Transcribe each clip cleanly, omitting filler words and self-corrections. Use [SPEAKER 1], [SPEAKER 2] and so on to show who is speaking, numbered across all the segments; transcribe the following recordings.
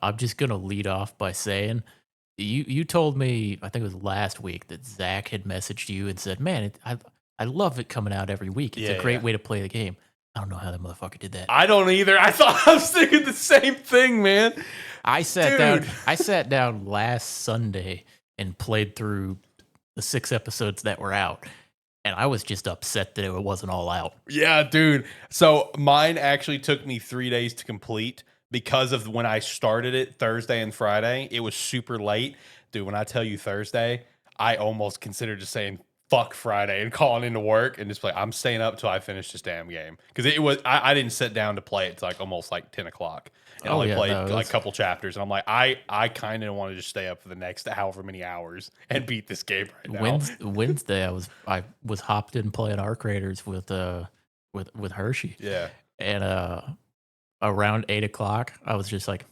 [SPEAKER 1] I'm just gonna lead off by saying you told me, I think it was last week, that Zach had messaged you and said, "Man, I love it coming out every week. It's a
[SPEAKER 2] Yeah,
[SPEAKER 1] great
[SPEAKER 2] yeah.
[SPEAKER 1] way to play the game." I don't know how that motherfucker did that.
[SPEAKER 2] I don't either. I thought I was thinking the same thing, man.
[SPEAKER 1] I sat down.
[SPEAKER 2] Dude.
[SPEAKER 1] I sat down last Sunday and played through the 6 episodes that were out, and I was just upset that it wasn't all out.
[SPEAKER 2] Yeah, dude. So mine actually took me 3 days to complete because of when I started it Thursday and Friday. It was super late. Dude, when I tell you Thursday, I almost considered just saying fuck Friday and calling into work and just like, I'm staying up till I finish this damn game. Because I didn't sit down to play it till like almost like 10 o'clock and
[SPEAKER 1] Oh
[SPEAKER 2] only
[SPEAKER 1] yeah,
[SPEAKER 2] played
[SPEAKER 1] no,
[SPEAKER 2] like a couple chapters. And I'm like, I kind of want to just stay up for the next however many hours and beat this game right now.
[SPEAKER 1] Wednesday I was hopped in playing Arc Raiders with Hershey,
[SPEAKER 2] Yeah.
[SPEAKER 1] and around 8 o'clock I was just like,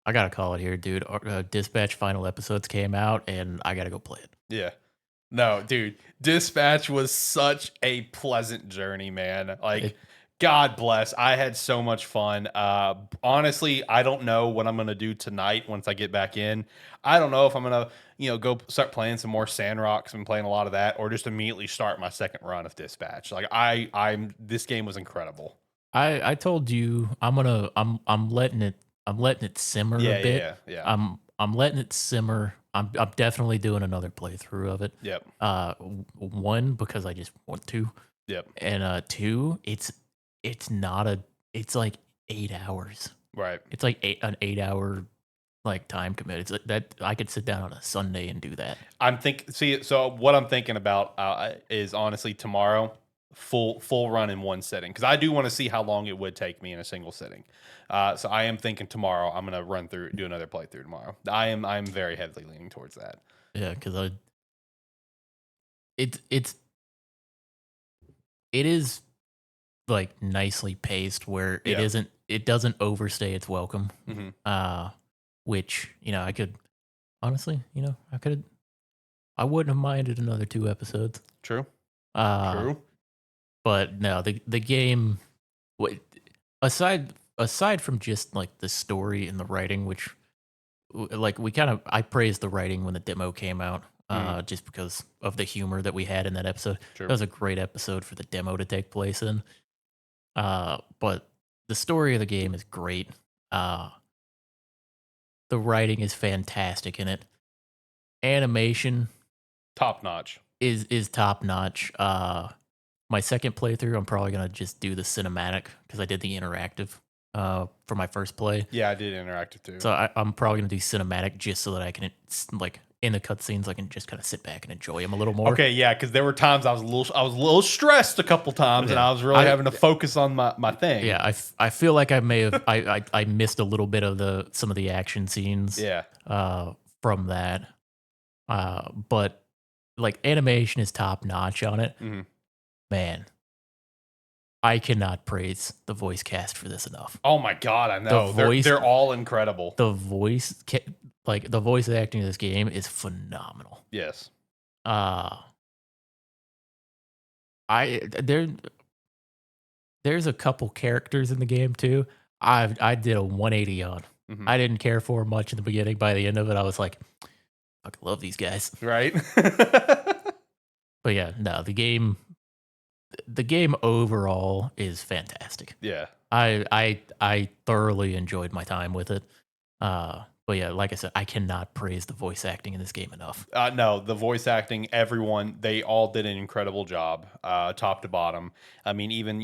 [SPEAKER 1] I gotta call it here, dude. Dispatch final episodes came out, and I gotta go play it.
[SPEAKER 2] Yeah. No, dude, Dispatch was such a pleasant journey, man. Like,
[SPEAKER 1] It
[SPEAKER 2] God bless. I had so much fun. Honestly, I don't know what I'm gonna do tonight once I get back in. I don't know if I'm gonna, go start playing some more Sandrocks and playing a lot of that, or just immediately start my second run of Dispatch. Like, this game was incredible.
[SPEAKER 1] I told you I'm letting it simmer a
[SPEAKER 2] Yeah,
[SPEAKER 1] bit.
[SPEAKER 2] yeah, yeah.
[SPEAKER 1] I'm letting it simmer. I'm definitely doing another playthrough of it.
[SPEAKER 2] Yep,
[SPEAKER 1] One, because I just want to,
[SPEAKER 2] yep.
[SPEAKER 1] and two, it's not a it's like 8 hours.
[SPEAKER 2] Right.
[SPEAKER 1] It's like an 8 hour like time commit. It's like that I could sit down on a Sunday and do that.
[SPEAKER 2] So what I'm thinking about is honestly tomorrow, full run in one sitting, because I do want to see how long it would take me in a single sitting. So I am thinking tomorrow I'm gonna do another playthrough tomorrow. I'm very heavily leaning towards that.
[SPEAKER 1] Yeah, because it's it is like nicely paced where
[SPEAKER 2] Yeah.
[SPEAKER 1] it doesn't overstay its welcome.
[SPEAKER 2] Hmm.
[SPEAKER 1] Uh, which I could honestly, I wouldn't have minded another 2 episodes.
[SPEAKER 2] True.
[SPEAKER 1] Uh,
[SPEAKER 2] True.
[SPEAKER 1] but no, the game, what aside from just like the story and the writing, which like I praised the writing when the demo came out,
[SPEAKER 2] Mm,
[SPEAKER 1] just because of the humor that we had in that episode. That
[SPEAKER 2] true.
[SPEAKER 1] was a great episode for the demo to take place in. But the story of the game is great. Uh, the writing is fantastic in it. Animation
[SPEAKER 2] Top notch.
[SPEAKER 1] is top notch. My second playthrough, I'm probably gonna just do the cinematic because I did the interactive for my first play.
[SPEAKER 2] Yeah, I did interactive too.
[SPEAKER 1] So I'm probably gonna do cinematic just so that I can like in the cutscenes I can just kind of sit back and enjoy them a little more.
[SPEAKER 2] Okay, yeah, because there were times I was a little stressed a couple times, and
[SPEAKER 1] Yeah.
[SPEAKER 2] I was really having to focus on my thing.
[SPEAKER 1] Yeah, I feel like I may have I missed a little bit of some of the action scenes
[SPEAKER 2] Yeah.
[SPEAKER 1] from that. But like animation is top notch on it.
[SPEAKER 2] Hmm.
[SPEAKER 1] Man, I cannot praise the voice cast for this enough.
[SPEAKER 2] Oh my God, I
[SPEAKER 1] The
[SPEAKER 2] know.
[SPEAKER 1] voice
[SPEAKER 2] They're all incredible.
[SPEAKER 1] the voice like the voice acting in this game is phenomenal.
[SPEAKER 2] Yes.
[SPEAKER 1] Uh I there there's a couple characters in the game too. I did a 180 on.
[SPEAKER 2] Hmm.
[SPEAKER 1] I didn't care for much in the beginning. By the end of it, I was like, I love these guys.
[SPEAKER 2] Right?
[SPEAKER 1] But yeah, no, the game overall is fantastic.
[SPEAKER 2] Yeah.
[SPEAKER 1] I thoroughly enjoyed my time with it. But yeah, like I said, I cannot praise the voice acting in this game enough.
[SPEAKER 2] No, the voice acting, everyone, they all did an incredible job, top to bottom. I mean, even,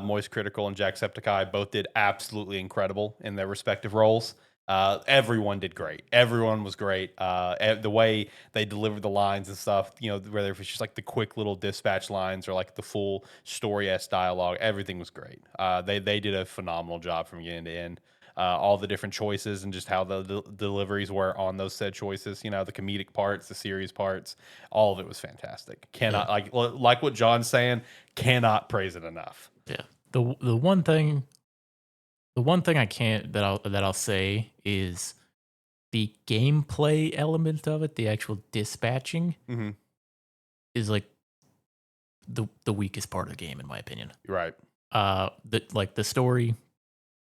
[SPEAKER 2] Moist Critical and Jacksepticeye both did absolutely incredible in their respective roles. Everyone did great. Everyone was great. The way they delivered the lines and stuff, whether it's just like the quick little dispatch lines or like the full story s dialogue, everything was great. They did a phenomenal job from beginning to end. All the different choices and just how the deliveries were on those said choices. The comedic parts, the serious parts, all of it was fantastic.
[SPEAKER 1] Yeah,
[SPEAKER 2] Cannot like what John's saying. Cannot praise it enough.
[SPEAKER 1] yeah. The one thing I can't that I'll say is the gameplay element of it, the actual dispatching,
[SPEAKER 2] Hmm.
[SPEAKER 1] is like the weakest part of the game in my opinion.
[SPEAKER 2] Right.
[SPEAKER 1] The story,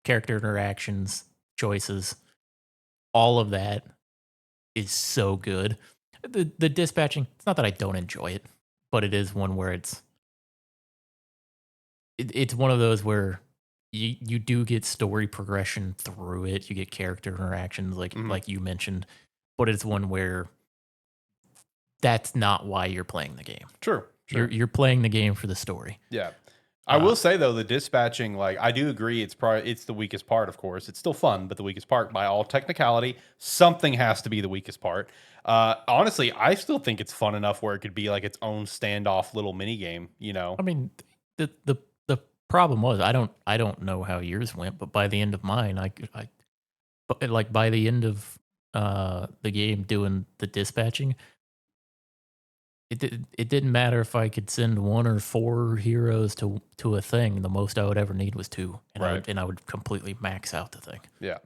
[SPEAKER 1] character interactions, choices, all of that is so good. The dispatching, it's not that I don't enjoy it, but it is one where it's one of those where you do get story progression through it. You get character interactions
[SPEAKER 2] Mhm.
[SPEAKER 1] like you mentioned, but it's one where that's not why you're playing the game.
[SPEAKER 2] True,
[SPEAKER 1] You're
[SPEAKER 2] true.
[SPEAKER 1] you're playing the game for the story.
[SPEAKER 2] Yeah. I
[SPEAKER 1] Uh,
[SPEAKER 2] will say though, the dispatching, like I do agree, it's the weakest part. Of course, it's still fun, but the weakest part by all technicality, something has to be the weakest part. Honestly, I still think it's fun enough where it could be like its own standoff little mini game. You know?
[SPEAKER 1] I mean, the problem was I don't know how yours went, but by the end of mine, but like by the end of the game doing the dispatching, it didn't matter if I could send one or four heroes to a thing. The most I would ever need was two, and
[SPEAKER 2] Right.
[SPEAKER 1] I would completely max out the thing.
[SPEAKER 2] Yeah.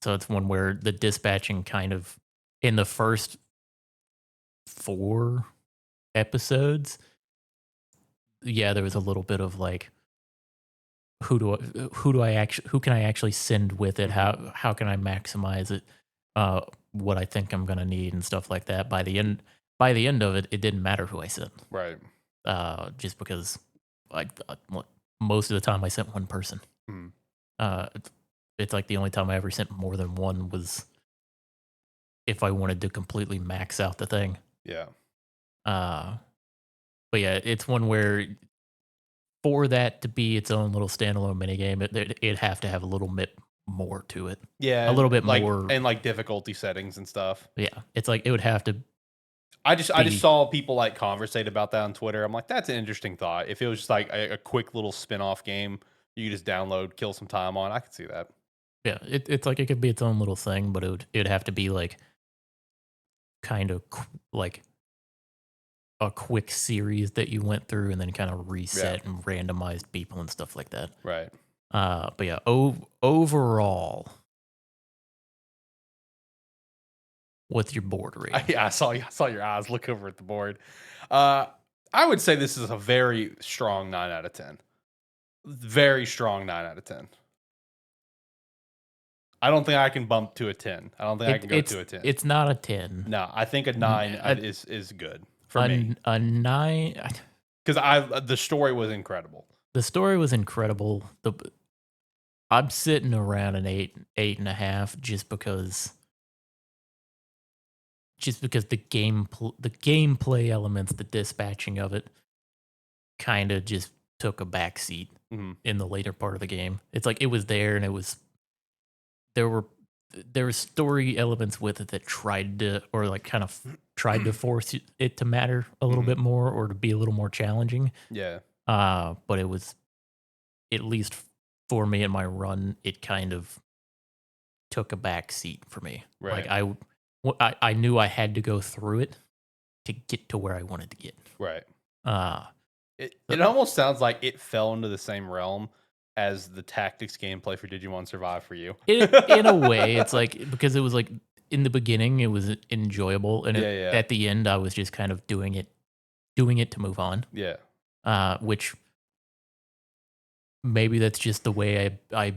[SPEAKER 1] So it's one where the dispatching kind of in the first 4 episodes, yeah, there was a little bit of like who can I actually send with it?
[SPEAKER 2] Hmm.
[SPEAKER 1] How can I maximize it? What I think I'm gonna need and stuff like that. By the end of it, it didn't matter who I sent.
[SPEAKER 2] Right.
[SPEAKER 1] Just because like most of the time I sent one person.
[SPEAKER 2] Mhm.
[SPEAKER 1] It's like the only time I ever sent more than one was if I wanted to completely max out the thing.
[SPEAKER 2] Yeah.
[SPEAKER 1] Uh, but yeah, it's one where for that to be its own little standalone minigame, it'd have to have a little bit more to it.
[SPEAKER 2] Yeah,
[SPEAKER 1] A little
[SPEAKER 2] and
[SPEAKER 1] bit more.
[SPEAKER 2] like difficulty settings and stuff.
[SPEAKER 1] Yeah, it's like it would have to
[SPEAKER 2] I just
[SPEAKER 1] be.
[SPEAKER 2] saw people like conversate about that on Twitter. I'm like, that's an interesting thought. If it was just like a quick little spin-off game you could just download, kill some time on, I could see that.
[SPEAKER 1] Yeah, it's like it could be its own little thing, but it'd have to be like kind of like a quick series that you went through and then kind of
[SPEAKER 2] Yeah,
[SPEAKER 1] reset and randomized people and stuff like that.
[SPEAKER 2] right.
[SPEAKER 1] But yeah, overall, what's your board rating?
[SPEAKER 2] Yeah, I saw your eyes look over at the board. Uh, I would say this is a very strong 9 out of 10. Very strong 9 out of 10. I don't think I can bump to a 10. I don't think I
[SPEAKER 1] It
[SPEAKER 2] can go
[SPEAKER 1] it's
[SPEAKER 2] to a 10.
[SPEAKER 1] it's not a 10.
[SPEAKER 2] No, I think a 9 is good for me
[SPEAKER 1] A 9.
[SPEAKER 2] because I the story was incredible.
[SPEAKER 1] The story was incredible. I'm sitting around an 8.5 just because the gameplay elements, the dispatching of it kind of just took a back seat
[SPEAKER 2] Mhm.
[SPEAKER 1] in the later part of the game. It's like it was there and there were there were story elements with it that tried to or like kind of tried to force it to matter a little
[SPEAKER 2] Mhm.
[SPEAKER 1] bit more or to be a little more challenging.
[SPEAKER 2] Yeah,
[SPEAKER 1] But it was at least for me in my run, it kind of took a back seat for me. Like
[SPEAKER 2] right,
[SPEAKER 1] I knew I had to go through it to get to where I wanted to get.
[SPEAKER 2] right.
[SPEAKER 1] Uh,
[SPEAKER 2] It almost sounds like it fell into the same realm as the tactics gameplay for Digimon Survive for you.
[SPEAKER 1] in a way, it's like because it was like in the beginning, it was enjoyable, and
[SPEAKER 2] Yeah, yeah,
[SPEAKER 1] at the end, I was just kind of doing it to move on.
[SPEAKER 2] yeah.
[SPEAKER 1] Which maybe that's just the way I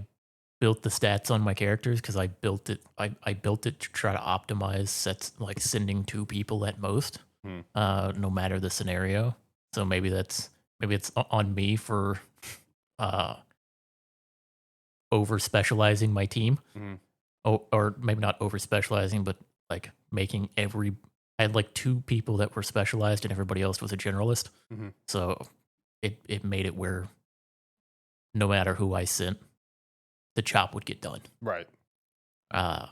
[SPEAKER 1] built the stats on my characters because I built it to try to optimize sets like sending two people at most,
[SPEAKER 2] Mhm,
[SPEAKER 1] no matter the scenario. So maybe it's on me for uh over specializing my team.
[SPEAKER 2] mhm,
[SPEAKER 1] Or maybe not over specializing, but like making I had like two people that were specialized and everybody else was a generalist.
[SPEAKER 2] mhm.
[SPEAKER 1] So it made it where no matter who I sent, the chop would get done.
[SPEAKER 2] Right.
[SPEAKER 1] Uh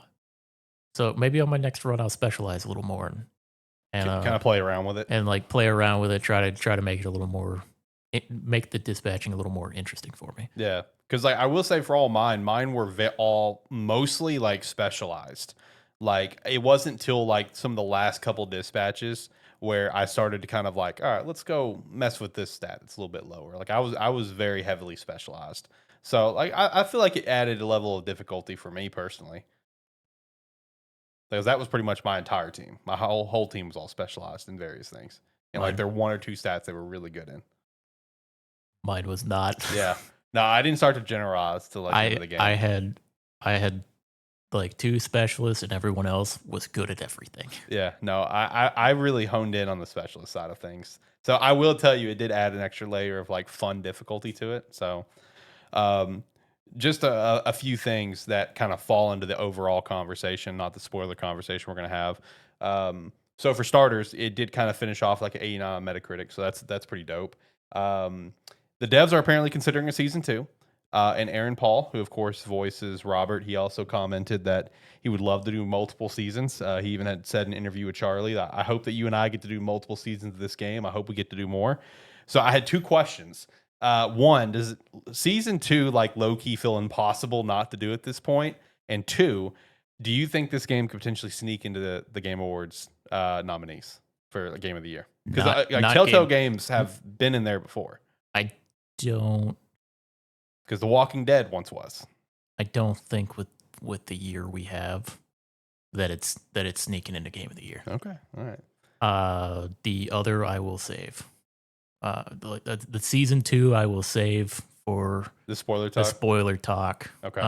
[SPEAKER 1] so maybe on my next run I'll specialize a little more and
[SPEAKER 2] Kinda play around with it.
[SPEAKER 1] and like play around with it, try to make it a little more make the dispatching a little more interesting for me.
[SPEAKER 2] Yeah, because like, I will say for all mine were all mostly, like, specialized. Like, it wasn't till, like, some of the last couple dispatches where I started to kind of like, "Alright, let's go mess with this stat it's a little bit lower." Like, I was very heavily specialized. So, like, I feel like it added a level of difficulty for me personally, because that was pretty much my entire team. My whole team was all specialized in various things, and, like,
[SPEAKER 1] Mine
[SPEAKER 2] there are 1 or 2 stats they were really good in.
[SPEAKER 1] mine was not.
[SPEAKER 2] Yeah. No, I didn't start to generalize till, like, the end of the
[SPEAKER 1] I
[SPEAKER 2] game.
[SPEAKER 1] had I had like 2 specialists, and everyone else was good at everything.
[SPEAKER 2] Yeah, no, I really honed in on the specialist side of things. So I will tell you, it did add an extra layer of like fun difficulty to it. So um, just a few things that kind of fall into the overall conversation, not the spoiler conversation we're going to have. So for starters, it did kind of finish off like an 89 on Metacritic, so that's pretty dope. Um, the devs are apparently considering a season two. And Aaron Paul, who of course voices Robert, he also commented that he would love to do multiple seasons. He even had said in an interview with Charlie that I hope that you and I get to do multiple seasons of this game. I hope we get to do more. So I had two questions. One, does season two like low key feel impossible not to do at this point? And two, do you think this game could potentially sneak into the Game Awards nominees for Game of the Year? Because like
[SPEAKER 1] Not
[SPEAKER 2] Telltale
[SPEAKER 1] game.
[SPEAKER 2] games have been in there before.
[SPEAKER 1] I don't
[SPEAKER 2] Because The Walking Dead once was.
[SPEAKER 1] I don't think with the year we have that it's sneaking into Game of the Year.
[SPEAKER 2] Okay, all right.
[SPEAKER 1] The other I will save. The season 2 I will save for
[SPEAKER 2] The spoiler
[SPEAKER 1] the
[SPEAKER 2] talk.
[SPEAKER 1] spoiler talk.
[SPEAKER 2] Okay.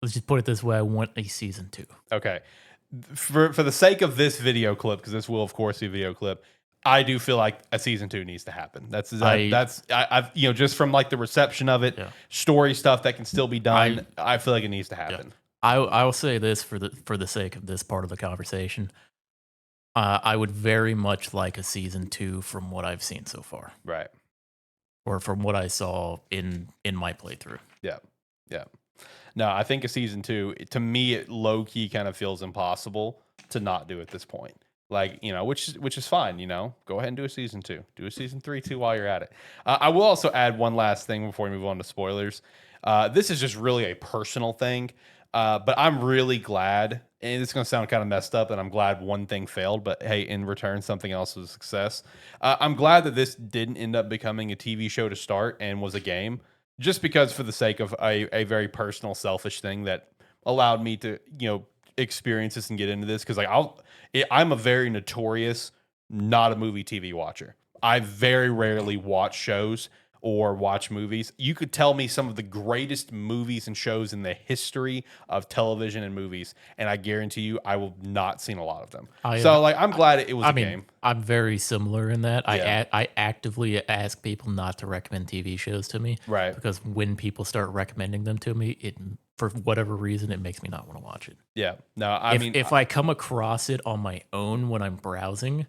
[SPEAKER 1] Let's just put it this way: I want a season 2.
[SPEAKER 2] Okay. For the sake of this video clip, because this will of course be a video clip, I do feel like a season 2 needs to happen. I've just from like the reception of it,
[SPEAKER 1] Yeah.
[SPEAKER 2] story stuff that can still be done. I feel like it needs to happen.
[SPEAKER 1] I will say this for the sake of this part of the conversation. I would very much like a season 2 from what I've seen so far,
[SPEAKER 2] Right.
[SPEAKER 1] or from what I saw in my playthrough.
[SPEAKER 2] Yeah. Yeah. No, I think a season 2, to me, it low key kind of feels impossible to not do at this point. Like, which is fine. Go ahead and do a season 2. Do a season 3 too while you're at it. I will also add one last thing before we move on to spoilers. This is just really a personal thing, but I'm really glad. And it's going to sound kind of messed up, and I'm glad one thing failed, but hey, in return, something else was a success. I'm glad that this didn't end up becoming a TV show to start and was a game, just because for the sake of a very personal, selfish thing that allowed me to, experience this and get into this. Because like I'm a very notorious not a movie TV watcher. I very rarely watch shows or watch movies. You could tell me some of the greatest movies and shows in the history of television and movies, and I guarantee you I will not seen a lot of them. I'm glad it was a game.
[SPEAKER 1] I'm very similar in that.
[SPEAKER 2] Yeah.
[SPEAKER 1] I actively ask people not to recommend TV shows to me.
[SPEAKER 2] Right.
[SPEAKER 1] Because when people start recommending them to me, it for whatever reason it makes me not want to watch it.
[SPEAKER 2] Yeah. No,
[SPEAKER 1] if I come across it on my own when I'm browsing,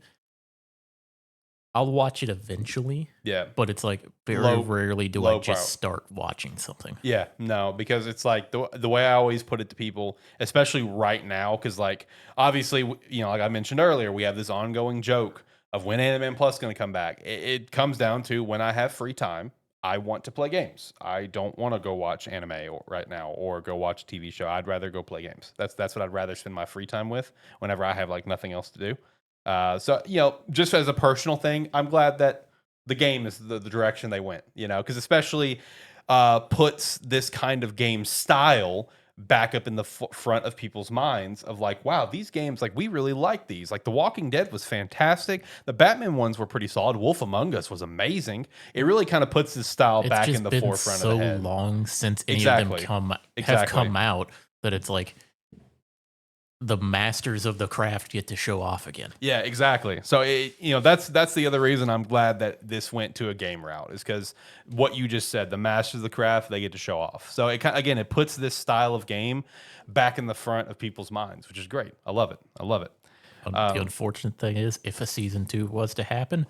[SPEAKER 1] I'll watch it eventually.
[SPEAKER 2] Yeah.
[SPEAKER 1] But it's like very rarely do I just start watching something.
[SPEAKER 2] Yeah, no, because it's like the way I always put it to people, especially right now, because like obviously, like I mentioned earlier, we have this ongoing joke of when Anime Plus is going to come back. It comes down to when I have free time, I want to play games. I don't want to go watch anime right now or go watch a TV show. I'd rather go play games. That's what I'd rather spend my free time with whenever I have like nothing else to do. So just as a personal thing, I'm glad that the game is the direction they went, because especially puts this kind of game style back up in the front of people's minds of like, wow, these games, like we really like these. Like The Walking Dead was fantastic. The Batman ones were pretty solid. Wolf Among Us was amazing. It really kind of puts this style back in the forefront of the head.
[SPEAKER 1] It's so long since any of them have come out that it's like the masters of the craft get to show off again.
[SPEAKER 2] Yeah, exactly. So that's the other reason I'm glad that this went to a game route, is because what you just said, the masters of the craft, they get to show off. So it puts this style of game back in the front of people's minds, which is great. I love it.
[SPEAKER 1] The unfortunate thing is, if a season 2 was to happen,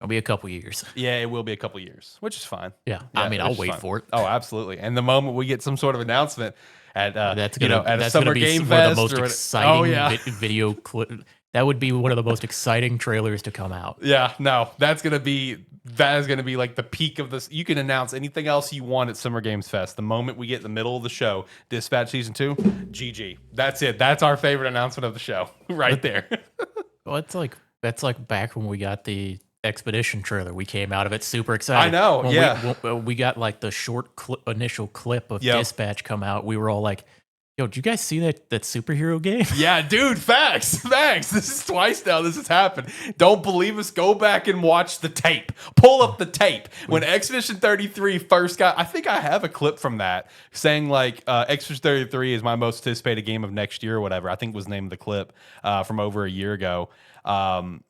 [SPEAKER 1] it'll be a couple years.
[SPEAKER 2] Yeah, it will be a couple years, which is fine.
[SPEAKER 1] Yeah, I mean, I'll wait for it.
[SPEAKER 2] Oh, absolutely. And the moment we get some sort of announcement at
[SPEAKER 1] that's
[SPEAKER 2] a summer game fest,
[SPEAKER 1] one of the most exciting video clip. That would be one of the most exciting trailers to come out.
[SPEAKER 2] Yeah, no, that is gonna be like the peak of this. You can announce anything else you want at Summer Games Fest. The moment we get in the middle of the show, Dispatch Season 2, GG. That's it. That's our favorite announcement of the show, right there.
[SPEAKER 1] Well, that's like back when we got the Expedition trailer. We came out of it super excited.
[SPEAKER 2] I know,
[SPEAKER 1] when we got like the short initial clip of Dispatch come out. We were all like, Yo, did you guys see that superhero game?
[SPEAKER 2] Yeah, dude, facts, facts. This is twice now this has happened. Don't believe us? Go back and watch the tape. Pull up the tape. When Expedition 33 first got, I think I have a clip from that saying like Expedition 33 is my most anticipated game of next year or whatever. I think was named the clip from over a year ago. And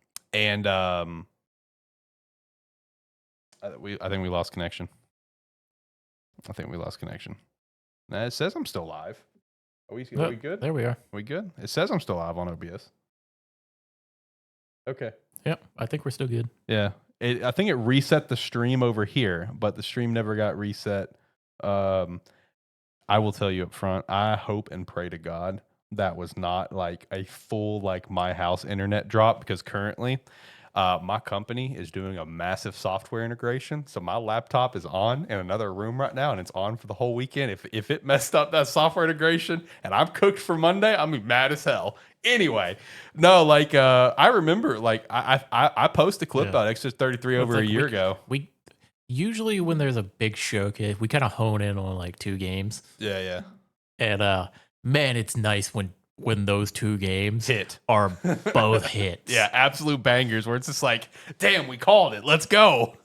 [SPEAKER 2] I think we lost connection. I think we lost connection. Nah, it says I'm still live. Are we good?
[SPEAKER 1] There we are.
[SPEAKER 2] Are we good? It says I'm still live on OBS. Okay.
[SPEAKER 1] Yep, I think we're still good.
[SPEAKER 2] Yeah. I think it reset the stream over here, but the stream never got reset. I will tell you up front, I hope and pray to God that was not like a full like my house internet drop, because currently my company is doing a massive software integration. So my laptop is on in another room right now, and it's on for the whole weekend. If it messed up that software integration and I'm cooked for Monday, I'm be mad as hell. Anyway, no, like I remember like I posted a clip
[SPEAKER 1] Yeah.
[SPEAKER 2] about Exodus 33
[SPEAKER 1] It's
[SPEAKER 2] over
[SPEAKER 1] like
[SPEAKER 2] a year ago.
[SPEAKER 1] We usually when there's a big showcase, we kind of hone in on like 2 games.
[SPEAKER 2] Yeah, yeah.
[SPEAKER 1] And man, it's nice when those 2 games
[SPEAKER 2] Hit.
[SPEAKER 1] are both hits.
[SPEAKER 2] Yeah, absolute bangers where it's just like, damn, we called it. Let's go.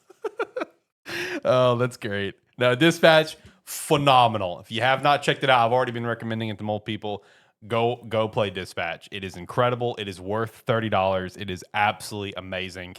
[SPEAKER 2] Oh, that's great. Now, Dispatch, phenomenal. If you have not checked it out, I've already been recommending it to more people. Go play Dispatch. It is incredible. It is worth $30. It is absolutely amazing.